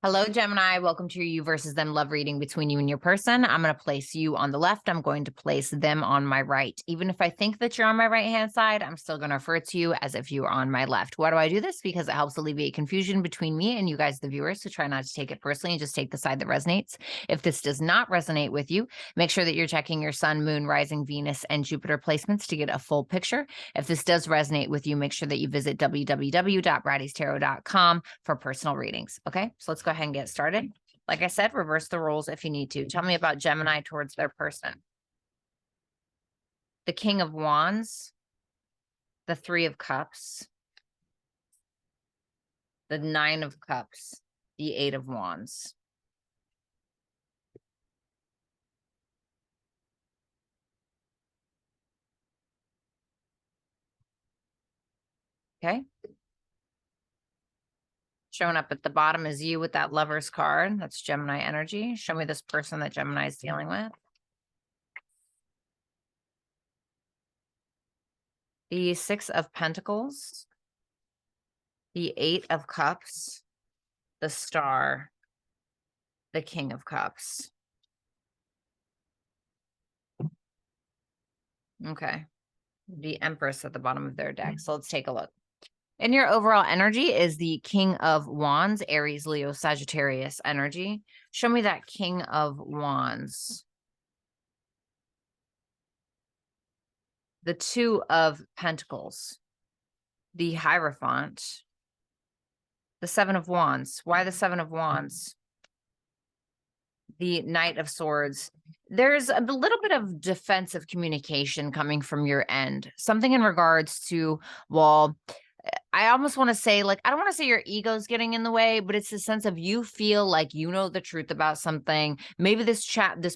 Hello, Gemini. Welcome to your you versus them love reading between you and your person. I'm going to place you on the left. I'm going to place them on my right. Even if I think that you're on my right-hand side, I'm still going to refer to you as if you are on my left. Why do I do this? Because it helps alleviate confusion between me and you guys, the viewers. So try not to take it personally and just take the side that resonates. If this does not resonate with you, make sure that you're checking your sun, moon, rising, Venus, and Jupiter placements to get a full picture. If this does resonate with you, make sure that you visit www.brattystarot.com for personal readings. Okay, so let's go ahead and get started. Like I said, reverse the roles if you need to. Tell me about Gemini towards their person. The King of Wands, the Three of Cups, the Nine of Cups, the Eight of Wands. Okay. Showing up at the bottom is you with that Lover's card. That's Gemini energy. Show me this person that Gemini is dealing with. The Six of Pentacles, the Eight of Cups, the Star, the King of Cups. Okay. The Empress at the bottom of their deck. So let's take a look. And your overall energy is the King of Wands, Aries, Leo, Sagittarius energy. Show me that King of Wands. The Two of Pentacles, the Hierophant, the Seven of Wands. Why the Seven of Wands? The Knight of Swords. There's a little bit of defensive communication coming from your end. Something in regards to, well, I almost want to say, like, I don't want to say your ego's getting in the way, but it's the sense of you feel like you know the truth about something. Maybe this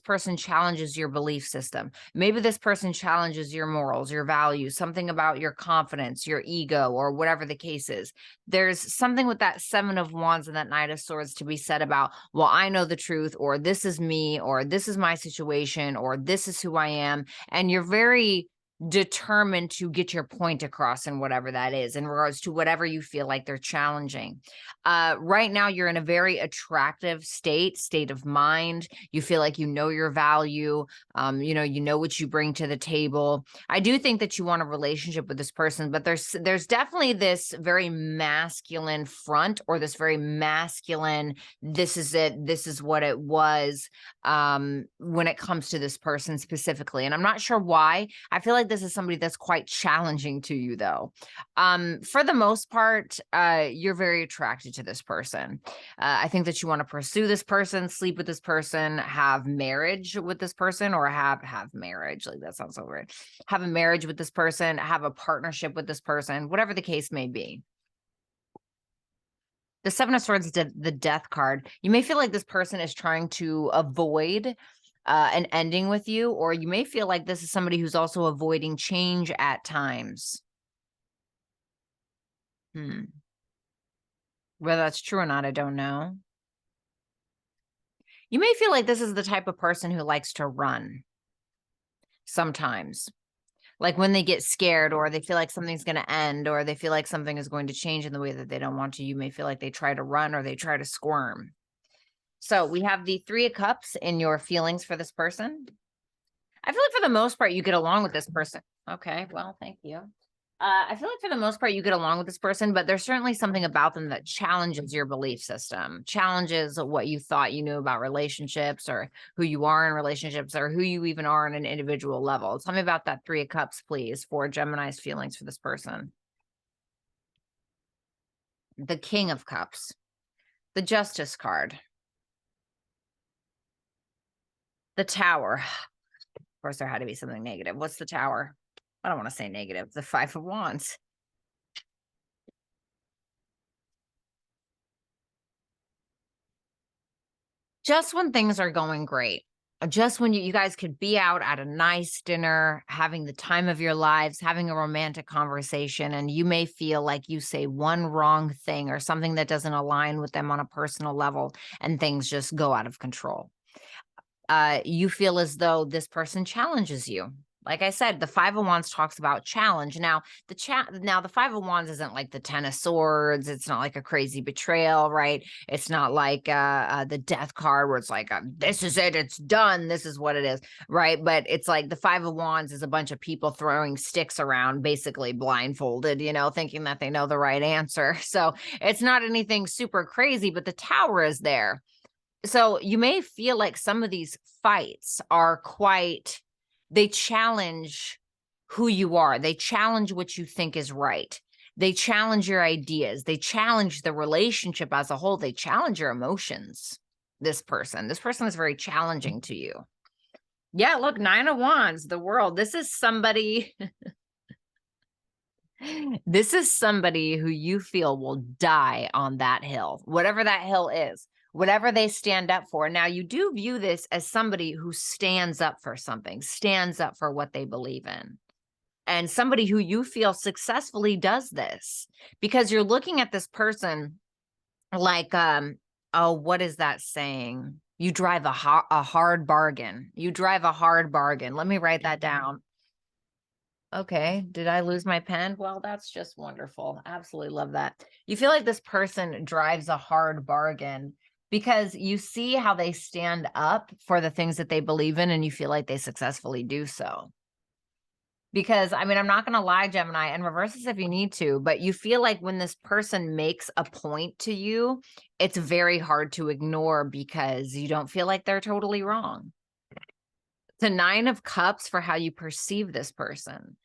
person challenges your belief system. Maybe this person challenges your morals, your values, something about your confidence, your ego, or whatever the case is. There's something with that Seven of Wands and that Knight of Swords to be said about, well, I know the truth, or this is me, or this is my situation, or this is who I am. And you're very determined to get your point across in whatever that is in regards to whatever you feel like they're challenging. Right now, you're in a very attractive state of mind. You feel like you know your value. You know what you bring to the table. I do think that you want a relationship with this person, but there's definitely this very masculine front, or this very masculine, this is it, this is what it was, when it comes to this person specifically. And I'm not sure why. I feel like this is somebody that's quite challenging to you, though. For the most part, you're very attracted to this person. I think that you want to pursue this person, sleep with this person, have marriage with this person, or have marriage. Like, that sounds so weird. Have a marriage with this person, have a partnership with this person, whatever the case may be. The Seven of Swords, the Death card. You may feel like this person is trying to avoid an ending with you, or you may feel like this is somebody who's also avoiding change at times. Whether that's true or not, I don't know. You may feel like this is the type of person who likes to run sometimes. Like when they get scared, or they feel like something's going to end, or they feel like something is going to change in the way that they don't want to, you may feel like they try to run or they try to squirm. So we have the Three of Cups in your feelings for this person. I feel like for the most part, you get along with this person. Okay, well, thank you. I feel like for the most part, you get along with this person, but there's certainly something about them that challenges your belief system, challenges what you thought you knew about relationships, or who you are in relationships, or who you even are on an individual level. Tell me about that Three of Cups, please, for Gemini's feelings for this person. The King of Cups, the Justice card, the Tower. Of course, there had to be something negative. What's the Tower? I don't want to say negative. The Five of Wands. Just when things are going great, just when you guys could be out at a nice dinner, having the time of your lives, having a romantic conversation, and you may feel like you say one wrong thing or something that doesn't align with them on a personal level, and things just go out of control. You feel as though this person challenges you. Like I said, the Five of Wands talks about challenge. Now, the Five of Wands isn't like the Ten of Swords. It's not like a crazy betrayal, right? It's not like the Death card where it's like, this is it, it's done, this is what it is, right? But it's like the Five of Wands is a bunch of people throwing sticks around, basically blindfolded, thinking that they know the right answer. So it's not anything super crazy, but the Tower is there. So you may feel like some of these fights are they challenge who you are. They challenge what you think is right. They challenge your ideas. They challenge the relationship as a whole. They challenge your emotions. This person is very challenging to you. Yeah, look, Nine of Wands, the World. This is somebody who you feel will die on that hill, whatever that hill is. Whatever they stand up for. Now, you do view this as somebody who stands up for something, stands up for what they believe in, and somebody who you feel successfully does this, because you're looking at this person like, what is that saying? You drive a hard bargain. You drive a hard bargain. Let me write that down. Okay. Did I lose my pen? Well, that's just wonderful. Absolutely love that. You feel like this person drives a hard bargain because you see how they stand up for the things that they believe in, and you feel like they successfully do so. Because, I'm not going to lie, Gemini, and reverse this if you need to, but you feel like when this person makes a point to you, it's very hard to ignore because you don't feel like they're totally wrong. The Nine of Cups for how you perceive this person.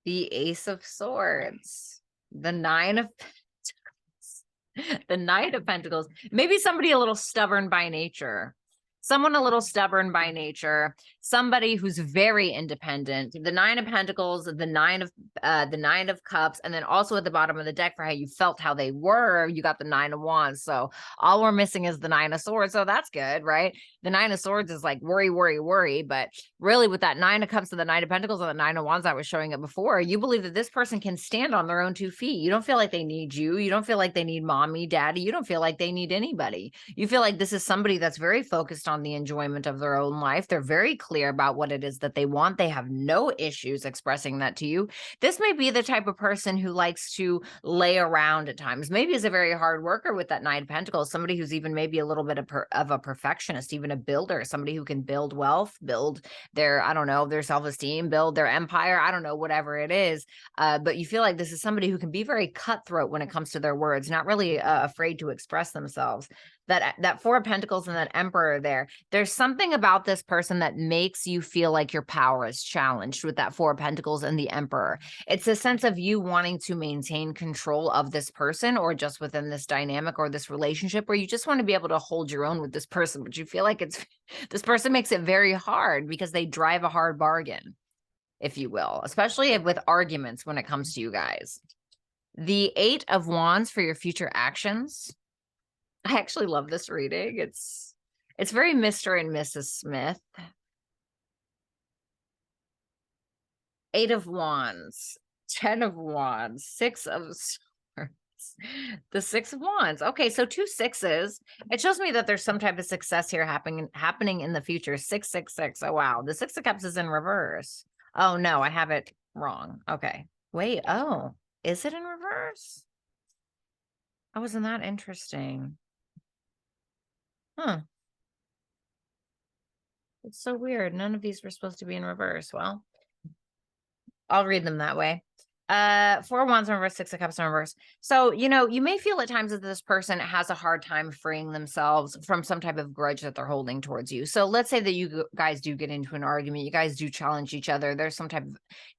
The Ace of Swords, the Nine of Pentacles, the Knight of Pentacles. Maybe somebody a little stubborn by nature. Someone a little stubborn by nature, somebody who's very independent. The Nine of Pentacles, the Nine of Cups, and then also at the bottom of the deck for how you felt how they were, you got the Nine of Wands. So all we're missing is the Nine of Swords. So that's good, right? The Nine of Swords is like worry, worry, worry. But really with that Nine of Cups and the Nine of Pentacles and the Nine of Wands I was showing it before, you believe that this person can stand on their own 2 feet. You don't feel like they need you. You don't feel like they need mommy, daddy. You don't feel like they need anybody. You feel like this is somebody that's very focused on the enjoyment of their own life. They're very clear about what it is that they want. They have no issues expressing that to you. This may be the type of person who likes to lay around at times. Maybe is a very hard worker with that Nine of Pentacles, somebody who's even maybe a little bit of a perfectionist, even a builder, somebody who can build wealth, build their, I don't know, their self-esteem, build their empire, I don't know, whatever it is. But you feel like this is somebody who can be very cutthroat when it comes to their words, not really afraid to express themselves. That Four of Pentacles and that Emperor there's something about this person that makes you feel like your power is challenged with that Four of Pentacles and the Emperor. It's a sense of you wanting to maintain control of this person or just within this dynamic or this relationship where you just want to be able to hold your own with this person, but you feel like this person makes it very hard because they drive a hard bargain, if you will, especially with arguments when it comes to you guys. The Eight of Wands for your future actions. I actually love this reading. It's very Mr. and Mrs. Smith. Eight of Wands, 10 of Wands, Six of Swords, the Six of Wands. Okay, so 2 6s. It shows me that there's some type of success here happening in the future. 666. Oh, wow. The Six of Cups is in reverse. Oh, no, I have it wrong. Okay. Wait. Oh, is it in reverse? Oh, wasn't that interesting? Huh. It's so weird. None of these were supposed to be in reverse. Well, I'll read them that way. 4 of Wands in reverse, 6 of Cups in reverse. So, you may feel at times that this person has a hard time freeing themselves from some type of grudge that they're holding towards you. So let's say that you guys do get into an argument, you guys do challenge each other. There's some type of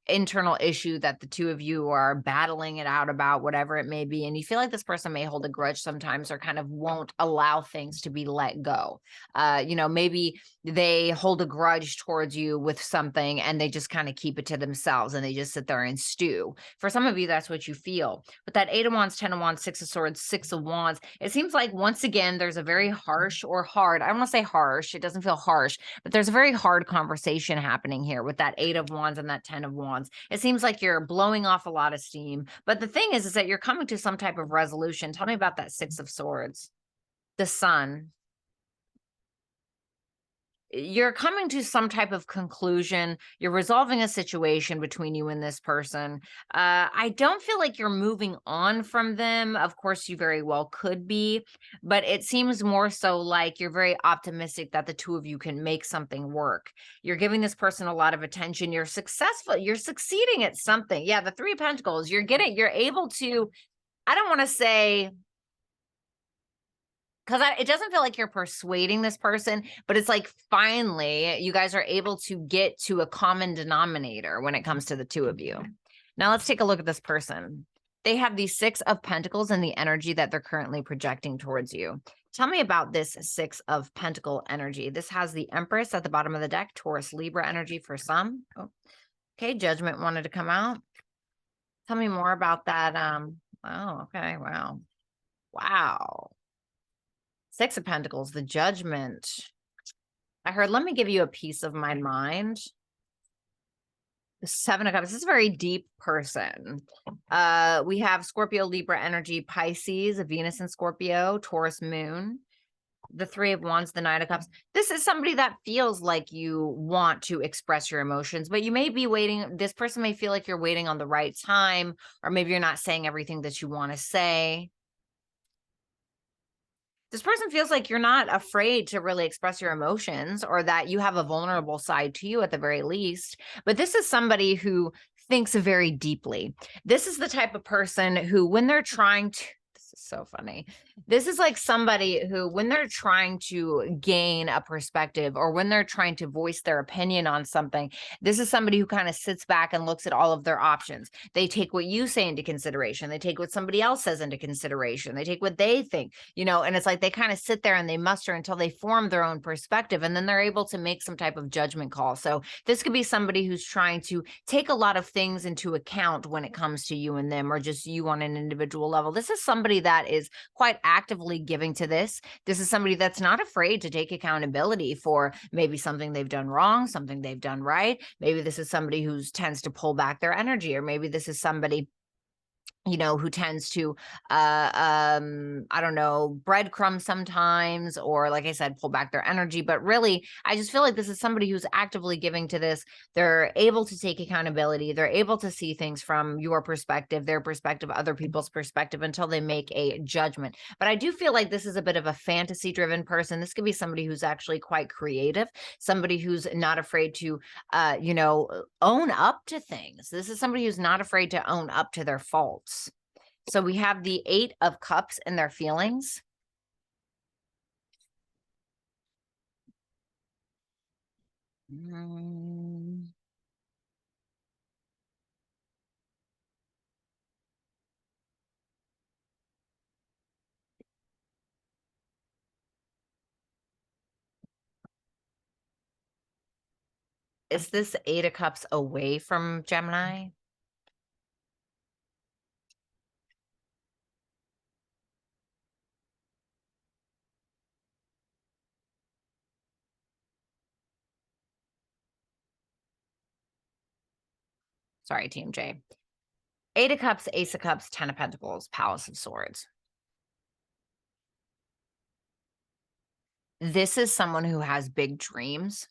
internal issue that the two of you are battling it out about, whatever it may be. And you feel like this person may hold a grudge sometimes or kind of won't allow things to be let go. Maybe they hold a grudge towards you with something and they just kind of keep it to themselves and they just sit there and stew. For some of you, that's what you feel. But that 8 of Wands, 10 of Wands, 6 of Swords, 6 of Wands, it seems like once again, there's a very harsh or hard, I don't want to say harsh, it doesn't feel harsh, but there's a very hard conversation happening here with that 8 of Wands and that 10 of Wands. It seems like you're blowing off a lot of steam. But the thing is that you're coming to some type of resolution. Tell me about that 6 of Swords. the Sun. You're coming to some type of conclusion. You're resolving a situation between you and this person. I don't feel like you're moving on from them. Of course, you very well could be, but it seems more so like you're very optimistic that the two of you can make something work. You're giving this person a lot of attention. You're successful. You're succeeding at something. Yeah, the Three of Pentacles. You're able to, I don't want to say, because it doesn't feel like you're persuading this person, but it's like finally you guys are able to get to a common denominator when it comes to the two of you. Now let's take a look at this person. They have the Six of Pentacles and the energy that they're currently projecting towards you. Tell me about this Six of Pentacle energy. This has the Empress at the bottom of the deck, Taurus, Libra energy for some. Oh, okay, Judgment wanted to come out. Tell me more about that. Oh, okay, wow. Wow. Six of Pentacles, the Judgment. I heard, let me give you a piece of my mind. The Seven of Cups. This is a very deep person. We have Scorpio, Libra energy, Pisces, Venus and Scorpio, Taurus moon. The Three of Wands, the Nine of Cups. This is somebody that feels like you want to express your emotions, but you may be waiting. This person may feel like you're waiting on the right time, or maybe you're not saying everything that you want to say. This person feels like you're not afraid to really express your emotions, or that you have a vulnerable side to you at the very least. But this is somebody who thinks very deeply. This is the type of person who, when they're trying to, this is so funny. This is like somebody who, when they're trying to gain a perspective, or when they're trying to voice their opinion on something, this is somebody who kind of sits back and looks at all of their options. They take what you say into consideration. They take what somebody else says into consideration. They take what they think, and it's like they kind of sit there and they muster until they form their own perspective, and then they're able to make some type of judgment call. So this could be somebody who's trying to take a lot of things into account when it comes to you and them, or just you on an individual level. This is somebody that is quite actively giving to this. This is somebody that's not afraid to take accountability for maybe something they've done wrong, something they've done right. Maybe this is somebody who tends to pull back their energy, or maybe this is somebody who tends to, I don't know, breadcrumb sometimes, or like I said, pull back their energy. But really, I just feel like this is somebody who's actively giving to this. They're able to take accountability. They're able to see things from your perspective, their perspective, other people's perspective, until they make a judgment. But I do feel like this is a bit of a fantasy-driven person. This could be somebody who's actually quite creative, somebody who's not afraid to, own up to things. This is somebody who's not afraid to own up to their faults. So we have the Eight of Cups and their feelings. Is this Eight of Cups away from Gemini? Sorry, Team J. Eight of Cups, Ace of Cups, Ten of Pentacles, Palace of Swords. This is someone who has big dreams.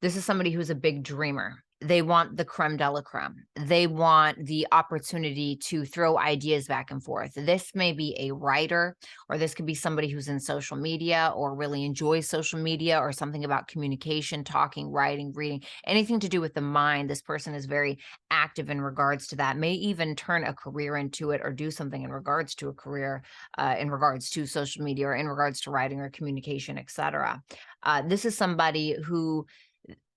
This is somebody who's a big dreamer. They want the creme de la creme. They want the opportunity to throw ideas back and forth. This may be a writer, or this could be somebody who's in social media, or really enjoys social media, or something about communication, talking, writing, reading, anything to do with the mind. This person is very active in regards to that, may even turn a career into it, or do something in regards to a career, in regards to social media, or in regards to writing or communication, etc. This is somebody who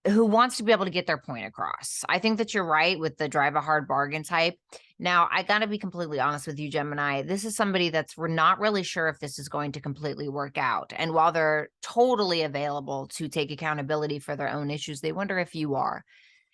wants to be able to get their point across. I think that you're right with the drive a hard bargain type. Now, I got to be completely honest with you, Gemini. This is somebody we're not really sure if this is going to completely work out. And while they're totally available to take accountability for their own issues, they wonder if you are.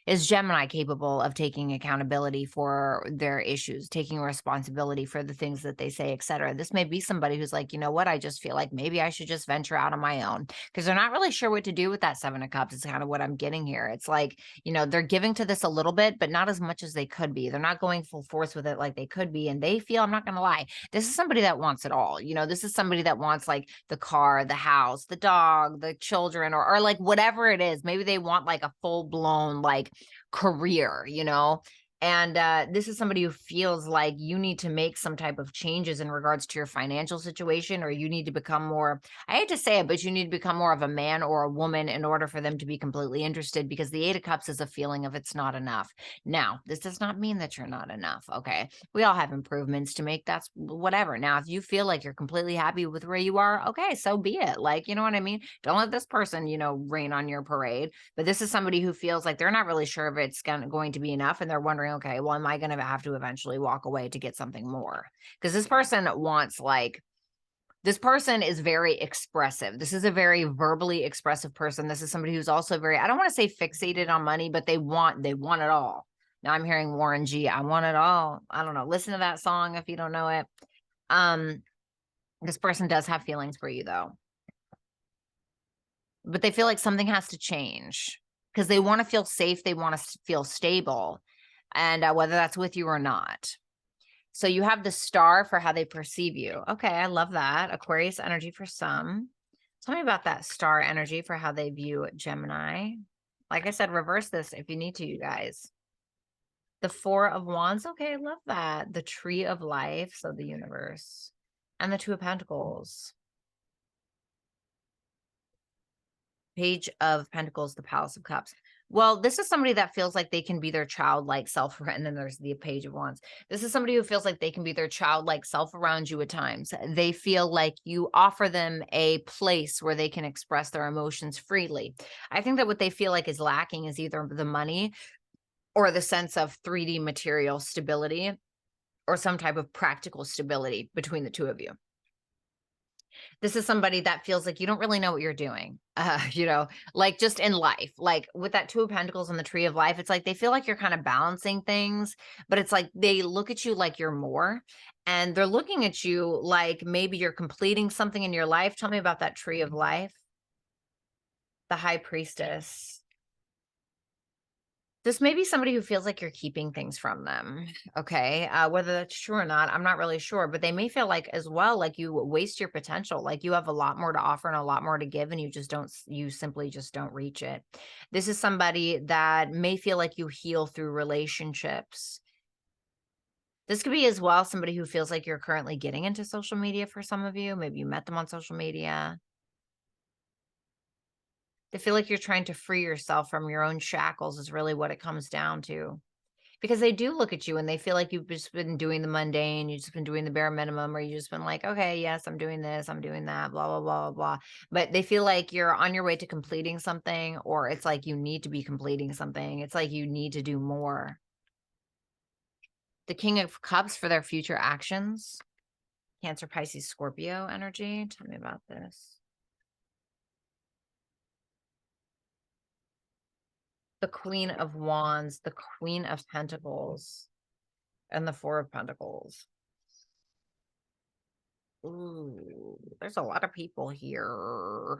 Is Gemini capable of taking accountability for their issues, taking responsibility for the things that they say, et cetera? This may be somebody who's like, you know what? I just feel like maybe I should just venture out on my own, because they're not really sure what to do with that Seven of Cups. It's kind of what I'm getting here. It's like, they're giving to this a little bit, but not as much as they could be. They're not going full force with it like they could be. And they feel, I'm not going to lie, this is somebody that wants it all. This is somebody that wants like the car, the house, the dog, the children, or like whatever it is. Maybe they want like a full blown like career, and this is somebody who feels like you need to make some type of changes in regards to your financial situation, or you need to become more, I hate to say it, but you need to become more of a man or a woman in order for them to be completely interested, because the Eight of Cups is a feeling of it's not enough. Now, this does not mean that you're not enough, okay? We all have improvements to make, that's whatever. Now, if you feel like you're completely happy with where you are, okay, so be it. Like, you know what I mean? Don't let this person, rain on your parade. But this is somebody who feels like they're not really sure if it's going to be enough. And they're wondering, okay, well, am I going to have to eventually walk away to get something more? Because this person wants this person is very expressive. This is a very verbally expressive person. This is somebody who's also very, I don't want to say fixated on money, but they want it all. Now I'm hearing Warren G. I want it all. I don't know. Listen to that song if you don't know it. This person does have feelings for you though. But they feel like something has to change because they want to feel safe. They want to feel stable, and whether that's with you or not. So you have the Star for how they perceive you. Okay, I love that. Aquarius energy for some. Tell me about that Star energy for how they view Gemini. Like I said, reverse this if you need to, you guys. The Four of Wands. Okay, I love that. The Tree of Life, so the universe. And the Two of Pentacles. Page of Pentacles, the Palace of Cups. Well, this is somebody that feels like they can be their childlike self. And then there's the Page of Wands. This is somebody who feels like they can be their childlike self around you at times. They feel like you offer them a place where they can express their emotions freely. I think that what they feel like is lacking is either the money or the sense of 3D material stability or some type of practical stability between the two of you. This is somebody that feels like you don't really know what you're doing, like just in life, like with that Two of Pentacles and the Tree of Life, it's like they feel like you're kind of balancing things, but it's like they look at you like you're more, and they're looking at you like maybe you're completing something in your life. Tell me about that Tree of Life. The High Priestess. This may be somebody who feels like you're keeping things from them. Okay. Whether that's true or not, I'm not really sure, but they may feel like as well, like you waste your potential. Like you have a lot more to offer and a lot more to give, and you simply just don't reach it. This is somebody that may feel like you heal through relationships. This could be as well somebody who feels like you're currently getting into social media for some of you. Maybe you met them on social media. They feel like you're trying to free yourself from your own shackles is really what it comes down to. Because they do look at you and they feel like you've just been doing the mundane, you've just been doing the bare minimum, or you've just been like, okay, yes, I'm doing this, I'm doing that, blah, blah, blah, blah. But they feel like you're on your way to completing something, or it's like you need to be completing something. It's like you need to do more. The King of Cups for their future actions. Cancer, Pisces, Scorpio energy. Tell me about this. The Queen of Wands, the Queen of Pentacles, and the Four of Pentacles. Ooh, there's a lot of people here.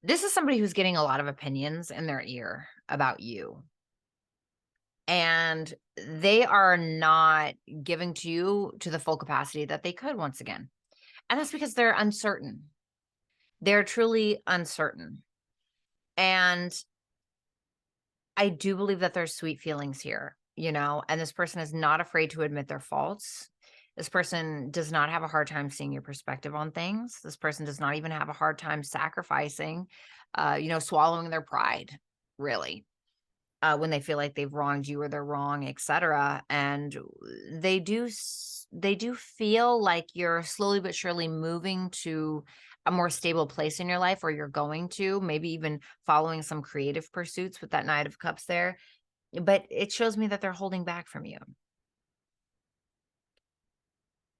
This is somebody who's getting a lot of opinions in their ear about you. And they are not giving to you to the full capacity that they could once again. And that's because they're uncertain. They're truly uncertain. And I do believe that there's sweet feelings here, and this person is not afraid to admit their faults. This person does not have a hard time seeing your perspective on things. This person does not even have a hard time sacrificing, swallowing their pride, really, when they feel like they've wronged you or they're wrong, etc. And they do feel like you're slowly but surely moving to a more stable place in your life, or you're going to, maybe even following some creative pursuits with that Knight of Cups there. But it shows me that they're holding back from you.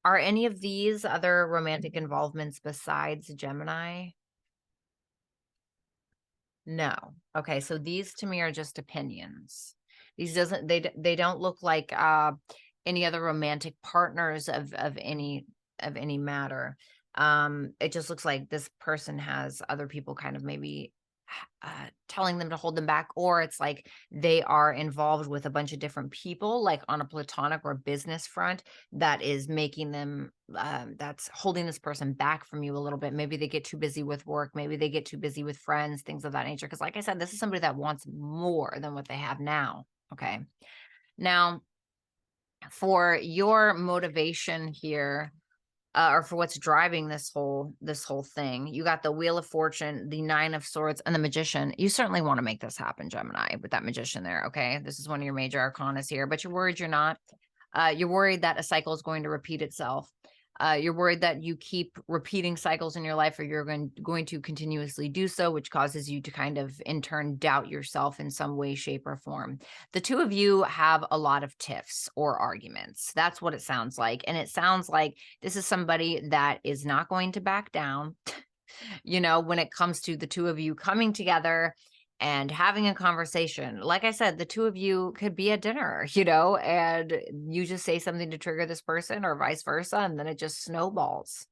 Are any of these other romantic involvements besides Gemini? No. Okay, so these to me are just opinions. These they don't look like any other romantic partners of any matter. It just looks like this person has other people kind of maybe telling them to hold them back, or it's like they are involved with a bunch of different people, like on a platonic or business front, that is making them that's holding this person back from you a little bit. Maybe they get too busy with work, maybe they get too busy with friends, things of that nature, because like I said, this is somebody that wants more than what they have now. Okay, now for your motivation here, or for what's driving this whole thing, you got the Wheel of Fortune, the Nine of Swords, and the Magician. You certainly want to make this happen, Gemini, with that Magician there. Okay, this is one of your major arcanas here, but you're worried you're not. You're worried that a cycle is going to repeat itself. You're worried that you keep repeating cycles in your life, or you're going to continuously do so, which causes you to kind of in turn doubt yourself in some way, shape, or form. The two of you have a lot of tiffs or arguments. That's what it sounds like. And it sounds like this is somebody that is not going to back down, when it comes to the two of you coming together and having a conversation. Like I said, the two of you could be at dinner, and you just say something to trigger this person, or vice versa, and then it just snowballs,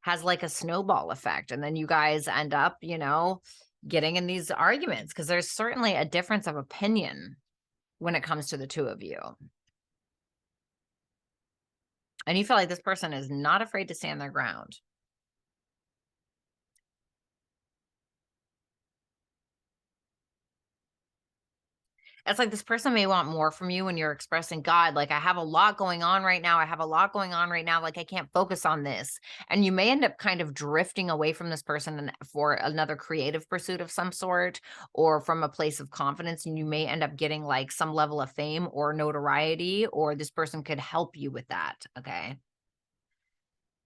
has like a snowball effect. And then you guys end up, getting in these arguments, because there's certainly a difference of opinion when it comes to the two of you. And you feel like this person is not afraid to stand their ground. It's like this person may want more from you when you're expressing, God, like I have a lot going on right now. Like I can't focus on this. And you may end up kind of drifting away from this person for another creative pursuit of some sort, or from a place of confidence. And you may end up getting like some level of fame or notoriety, or this person could help you with that. Okay.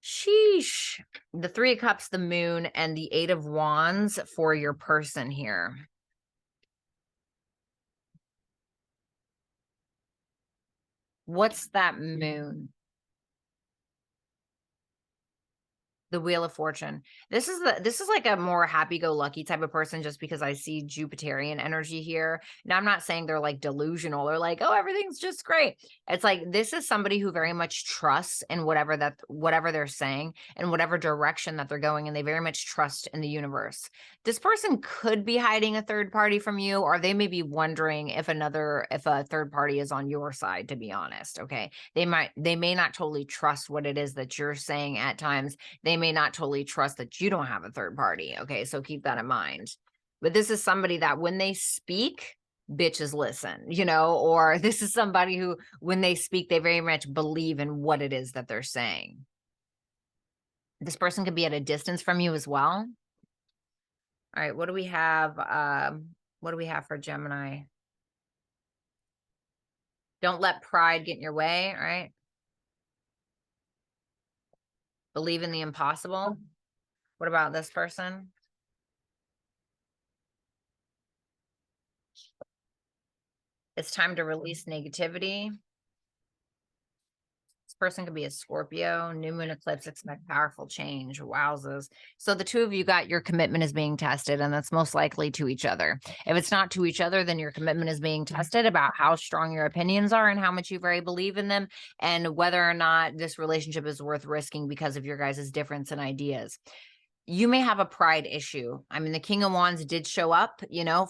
Sheesh. The Three of Cups, the Moon, and the Eight of Wands for your person here. What's that moon? The Wheel of Fortune. This is like a more happy-go-lucky type of person, just because I see Jupiterian energy here. Now, I'm not saying they're like delusional or like, oh, everything's just great. It's like this is somebody who very much trusts in whatever they're saying and whatever direction that they're going, and they very much trust in the universe. This person could be hiding a third party from you, or they may be wondering if a third party is on your side, to be honest. Okay. They may not totally trust what it is that you're saying at times. They may not totally trust that you don't have a third party. Okay, so keep that in mind. But this is somebody that when they speak, bitches listen, or this is somebody who, when they speak, they very much believe in what it is that they're saying. This person could be at a distance from you as well. All right, what do we have? What do we have for Gemini? Don't let pride get in your way, all right? Believe in the impossible. What about this person? It's time to release negativity. This person could be a Scorpio. New moon eclipse, expect powerful change. Wowzers. So the two of you got your commitment is being tested, and that's most likely to each other. If it's not to each other, then your commitment is being tested about how strong your opinions are and how much you very believe in them, and whether or not this relationship is worth risking because of your guys' difference in ideas. You may have a pride issue. I mean, the King of Wands did show up,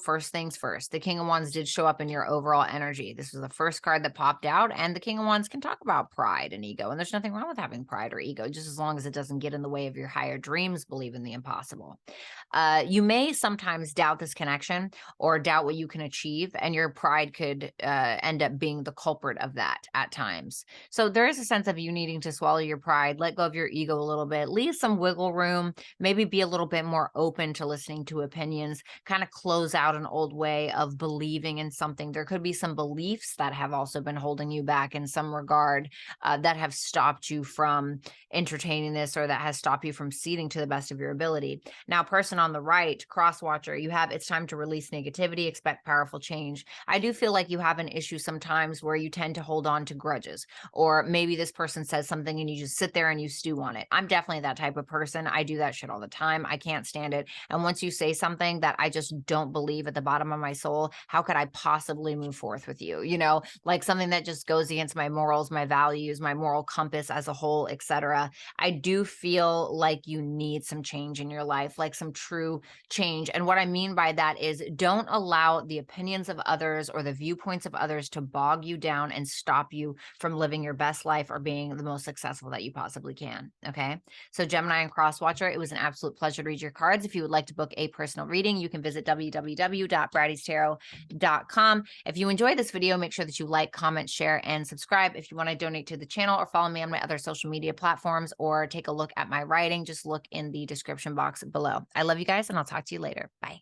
first things first. The King of Wands did show up in your overall energy. This was the first card that popped out, and the King of Wands can talk about pride and ego, and there's nothing wrong with having pride or ego, just as long as it doesn't get in the way of your higher dreams, believe in the impossible. You may sometimes doubt this connection or doubt what you can achieve, and your pride could end up being the culprit of that at times. So there is a sense of you needing to swallow your pride, let go of your ego a little bit, leave some wiggle room, maybe be a little bit more open to listening to opinions, kind of close out an old way of believing in something. There could be some beliefs that have also been holding you back in some regard, that have stopped you from entertaining this, or that has stopped you from seeing to the best of your ability. Now, person on the right, cross watcher, you have, it's time to release negativity, expect powerful change. I do feel like you have an issue sometimes where you tend to hold on to grudges, or maybe this person says something and you just sit there and you stew on it. I'm definitely that type of person. I do that shit all the time. I can't stand it. And once you say something that I just don't believe at the bottom of my soul, how could I possibly move forth with you? You know, like something that just goes against my morals, my values, my moral compass as a whole, etc. I do feel like you need some change in your life, like some true change. And what I mean by that is, don't allow the opinions of others or the viewpoints of others to bog you down and stop you from living your best life or being the most successful that you possibly can. Okay. So Gemini and Cross Watcher, it was an absolute pleasure to read your cards. If you would like to book a personal reading, you can visit www.brattystarot.com. If you enjoyed this video, make sure that you like, comment, share, and subscribe. If you want to donate to the channel or follow me on my other social media platforms or take a look at my writing, just look in the description box below. I love you guys, and I'll talk to you later. Bye.